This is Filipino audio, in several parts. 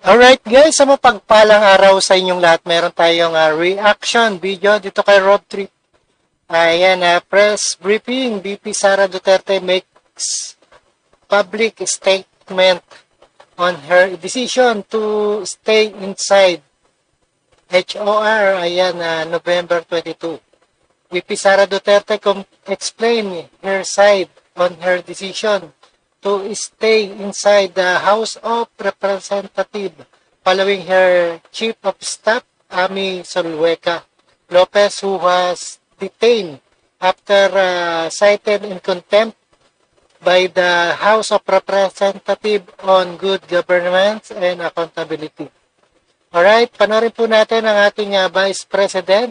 Alright guys, sa mapagpalang araw sa inyong lahat, meron tayong reaction video dito kay Road Trip. Ayan, press briefing. VP Sara Duterte makes public statement on her decision to stay inside HOR. Ayan, November 22. VP Sara Duterte explain her side on her decision to stay inside the House of Representatives following her Chief of Staff, Amy Zulueta Lopez, who was detained after cited in contempt by the House of Representatives on good governance and accountability. Alright, panoorin po natin ang ating Vice President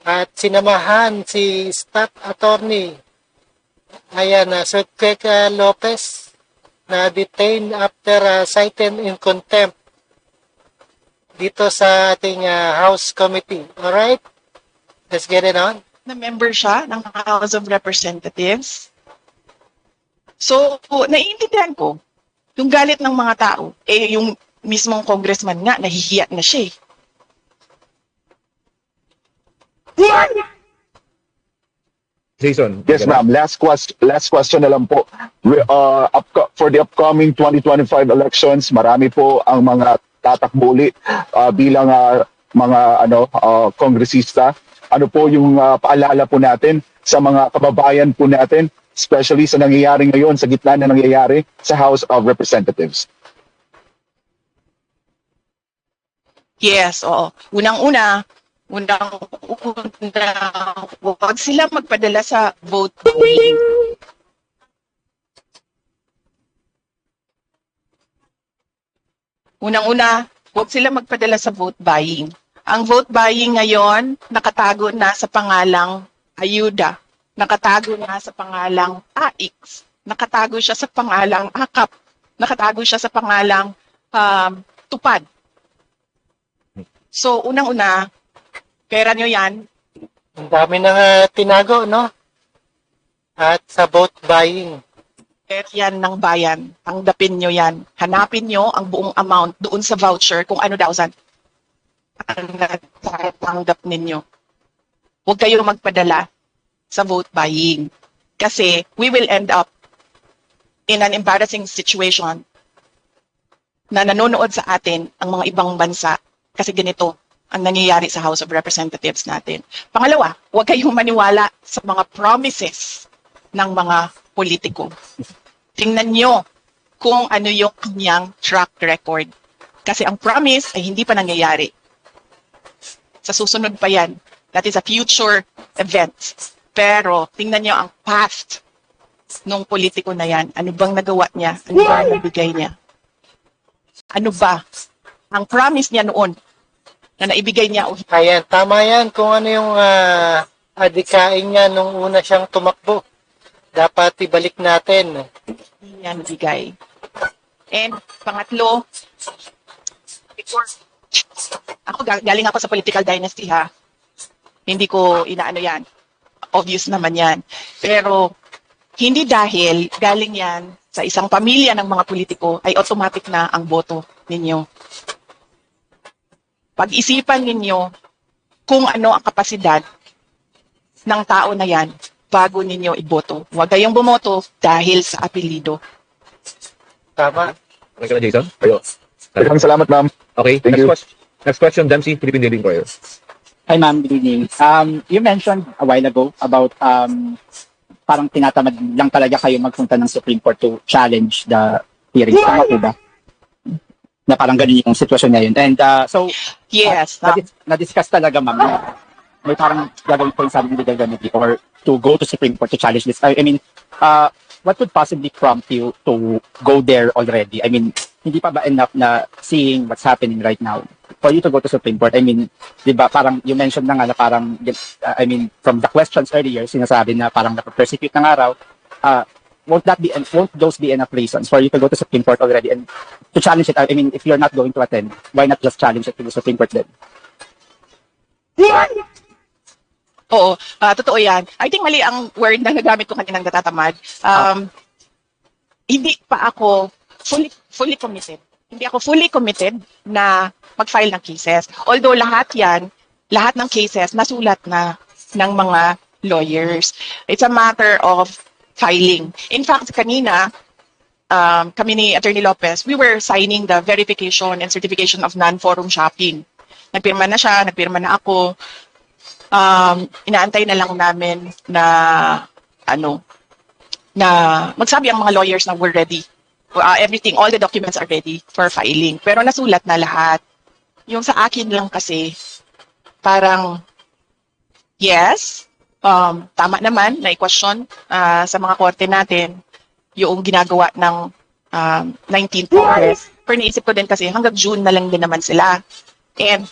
at sinamahan si Staff Attorney ayan, Zulueta Lopez na detained after cited in contempt dito sa ating House Committee. Alright? Let's get it on. Na member siya ng House of Representatives. So, naiintindihan ko, yung galit ng mga tao, yung mismong congressman nga, nahihiya na siya eh. Jason. Yes, ma'am. Last question na lang po. For the upcoming 2025 elections, marami po ang mga tatakbo ulit bilang mga kongresista. Ano po yung paalala po natin sa mga kababayan po natin, especially sa nangyayari ngayon, sa gitna na nangyayari sa House of Representatives? Yes, oo. Unang-una, huwag sila magpadala sa vote buying. Unang-una, huwag sila magpadala sa vote buying. Ang vote buying ngayon, nakatago na sa pangalang ayuda, nakatago na sa pangalang AIX, nakatago siya sa pangalang AKAP, nakatago siya sa pangalang tupad. So, unang-una, pera nyo yan. Ang dami nang tinago, no? At sa vote buying. Pera yan ng bayan. Tanggapin nyo yan. Hanapin nyo ang buong amount doon sa voucher kung ano daw saan ang natanggap ninyo. Huwag kayong magpadala sa vote buying. Kasi we will end up in an embarrassing situation na nanonood sa atin ang mga ibang bansa. Kasi ganito ang nangyayari sa House of Representatives natin. Pangalawa, huwag kayong maniwala sa mga promises ng mga politiko. Tingnan nyo kung ano yung kanyang track record. Kasi ang promise ay hindi pa nangyayari. Sa susunod pa yan. That is a future event. Pero tingnan nyo ang past nung politiko na yan. Ano bang nagawa niya? Ano ba ang nabigay niya? Ano ba ang promise niya noon na naibigay niya? Ayan, tama yan. Kung ano yung adikain niya nung una siyang tumakbo. Dapat ibalik natin. Yan bigay. And pangatlo, galing ako sa political dynasty ha. Hindi ko inaano yan. Obvious naman yan. Pero hindi dahil galing yan sa isang pamilya ng mga politiko ay automatic na ang boto ninyo. Pag-isipan ninyo kung ano ang kapasidad ng tao na yan bago ninyo iboto. Huwag kayong bumoto dahil sa apelido. Tama. Okay ka na, Jason? Ayo. Maraming salamat, ma'am. Okay, Thank you. Next question, Dempsey, Philippine Daily Inquirer. Hi ma'am, good evening. You mentioned a while ago about parang tinatamad lang talaga kayo magpunta ng Supreme Court to challenge the hearing. Tama po ba? Na parang ganun yung sitwasyon ngayon. And so, Yes. na-discuss talaga ma'am na may parang gagawin po yung sabi ng legal remedy or to go to Supreme Court to challenge this. I mean, what would possibly prompt you to go there already? I mean, hindi pa ba enough na seeing what's happening right now for you to go to Supreme Court? I mean, di ba parang you mentioned na nga na parang, I mean, from the questions earlier, sinasabi na parang napapersecute na nga raw, won't those be enough reasons for you to go to Supreme Court already and to challenge it? I mean, if you're not going to attend, why not just challenge it to the Supreme Court then? Oo, totoo yan. I think mali ang word na nagamit ko kaninang natatamad. Hindi pa ako fully committed. hindi ako fully committed na mag-file ng cases. Although lahat ng cases nasulat na ng mga lawyers. It's a matter of filing. In fact, kanina, kami ni Attorney Lopez, we were signing the verification and certification of non-forum shopping. Nagpirma na siya, nagpirma na ako. Inaantay na lang namin na na magsabi ang mga lawyers na we're ready. Everything, all the documents are ready for filing. Pero nasulat na lahat. Yung sa akin lang kasi, parang, yes, tama naman na i-question sa mga korte natin yung ginagawa ng 19th Congress. Pero naisip ko din kasi hanggang June na lang din naman sila. And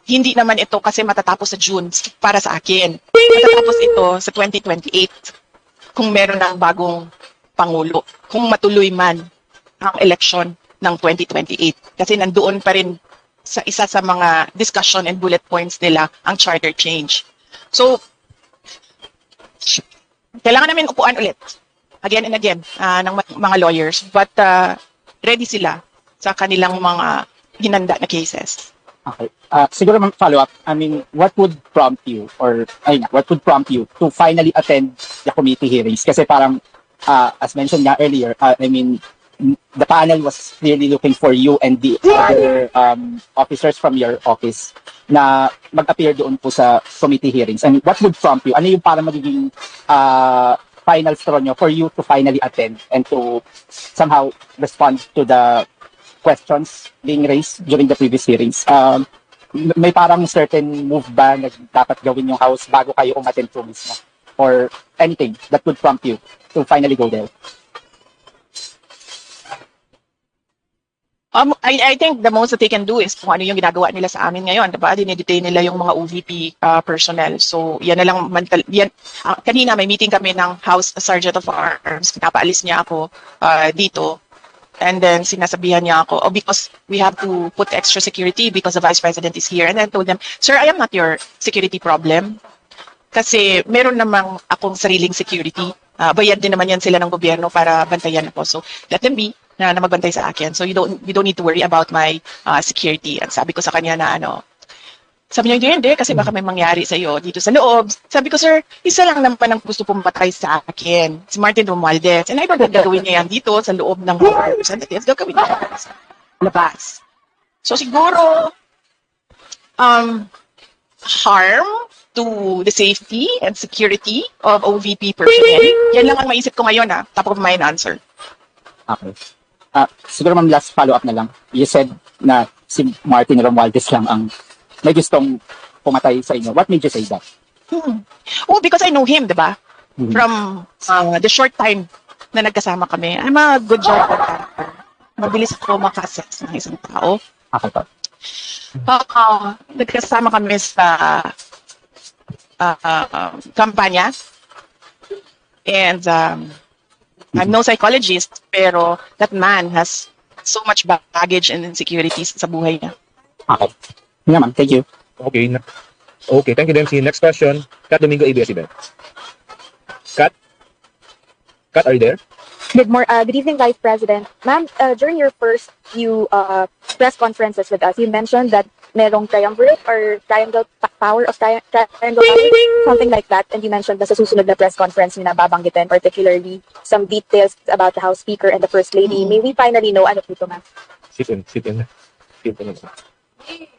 hindi naman ito kasi matatapos sa June para sa akin. Matatapos ito sa 2028 kung meron ng bagong Pangulo. Kung matuloy man ang election ng 2028. Kasi nandoon pa rin sa isa sa mga discussion and bullet points nila ang charter change. So, kailangan namin upuan ulit. Again and again ng mga lawyers. But ready sila sa kanilang mga hinanda na cases. Okay. Siguro follow up. I mean, what would prompt you to finally attend the committee hearings? Kasi parang, as mentioned nga earlier, I mean, the panel was clearly looking for you and the other officers from your office na mag-appear doon po sa committee hearings. And what would prompt you? Ano yung parang magiging final straw nyo for you to finally attend and to somehow respond to the questions being raised during the previous hearings? May parang certain move ba na dapat gawin yung House bago kayo umattend po mismo? Or anything that would prompt you to finally go there? I think the most that they can do is kung ano yung ginagawa nila sa amin ngayon, diba? Dinedetain nila yung mga OVP personnel. So, yan na lang, kanina may meeting kami ng House Sergeant of Arms, pinapaalis niya ako dito. And then sinasabihan niya ako, because we have to put extra security because the Vice President is here. And I told them, sir, I am not your security problem. Kasi meron namang akong sariling security. Bayad din naman yan sila ng gobyerno para bantayan ako. So let them be na magbantay sa akin. So you don't need to worry about my security. At sabi ko sa kanya na sabi niya, hindi, kasi baka may mangyari sa iyo dito sa loob. Sabi ko, sir, isa lang naman ang gusto pumatay sa akin, si Martin Romualdez. And I don't think gagawin niya yan dito sa loob ng representatives. Gagawin niya sa labas. So siguro, harm to the safety and security of OVP personnel. Yan lang ang maisip ko ngayon, top of mind answer. Okay. Siguro ma'am, last follow-up na lang. You said na si Martin Romualdez lang ang may gustong pumatay sa inyo. What made you say that? Oh, because I know him, di ba? From the short time na nagkasama kami. I'm a good job. Mabilis ako makassess ng isang tao. Okay po. Nagkasama kami sa kampanya. And I'm no psychologist, pero that man has so much baggage and insecurities sa buhay niya. Okay. Yeah, ma'am. Thank you. Okay. Okay, thank you, Dempsey. Next question. Kat Domingo, ABS-CBN. Kat? Kat, are you there? Good evening, Vice President. Ma'am, during your first few press conferences with us, you mentioned that merong triumvirate or triangle power of triangle power, something like that. And you mentioned na sa susunod na press conference nyo na babanggitin, particularly some details about the House Speaker and the First Lady. May we finally know ano po ito, ma'am? Sit in. Sit in.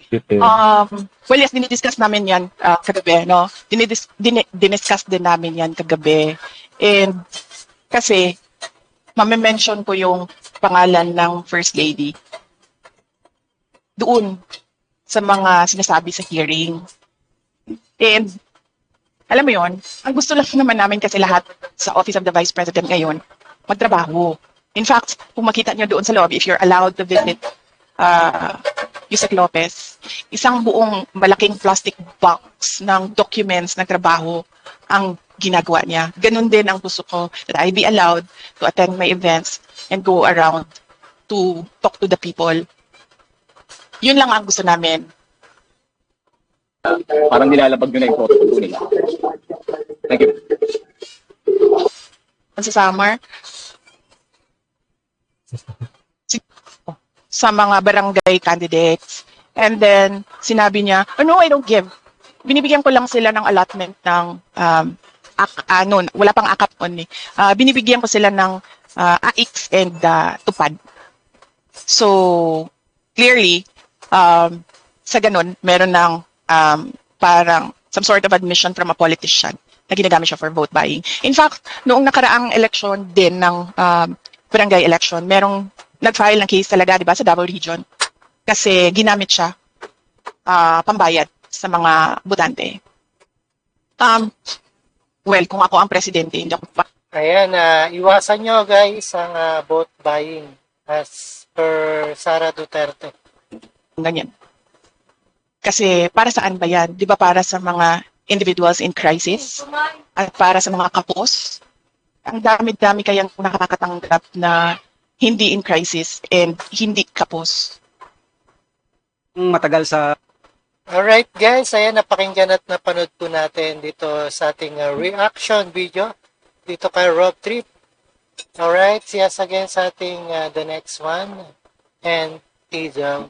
Well, yes, dinidiscuss namin yan kagabi, no? Diniscuss din namin yan kagabi. And kasi, mame-mention ko yung pangalan ng First Lady doon sa mga sinasabi sa hearing. And, alam mo yon, ang gusto lang naman namin kasi lahat sa Office of the Vice President ngayon, magtrabaho. In fact, kung makita nyo doon sa lobby, if you're allowed to visit Yusek Lopez, isang buong malaking plastic box ng documents ng trabaho ang ginagawa niya. Ganun din ang gusto ko, that I be allowed to attend my events and go around to talk to the people. Yun lang ang gusto namin. Parang nilalabag nyo na yung photo nila. Thank you. Sa summer, sa mga barangay candidates. And then, sinabi niya, oh, no, I don't give. Binibigyan ko lang sila ng allotment ng, wala pang akap on eh. Binibigyan ko sila ng AX and tupad. So, clearly, sa ganun, meron ng parang some sort of admission from a politician na ginagamit siya for vote buying. In fact, noong nakaraang election din ng barangay election, merong nag-file ng case talaga, di ba, sa Davao Region. Kasi ginamit siya pambayad sa mga botante. Well, kung ako ang presidente, hindi ako pa. Ayan, iwasan nyo guys ang vote buying as per Sara Duterte. Ganyan. Kasi para saan ba yan? Di ba para sa mga individuals in crisis? At para sa mga kapos? Ang dami-dami kayang nakakatanggap na hindi in crisis and hindi kapos. Matagal sa Alright guys, ayan, napakinggan at napanood po natin dito sa ating reaction video dito kay Rob Trip. Alright, see us again sa ating the next one. And peace out.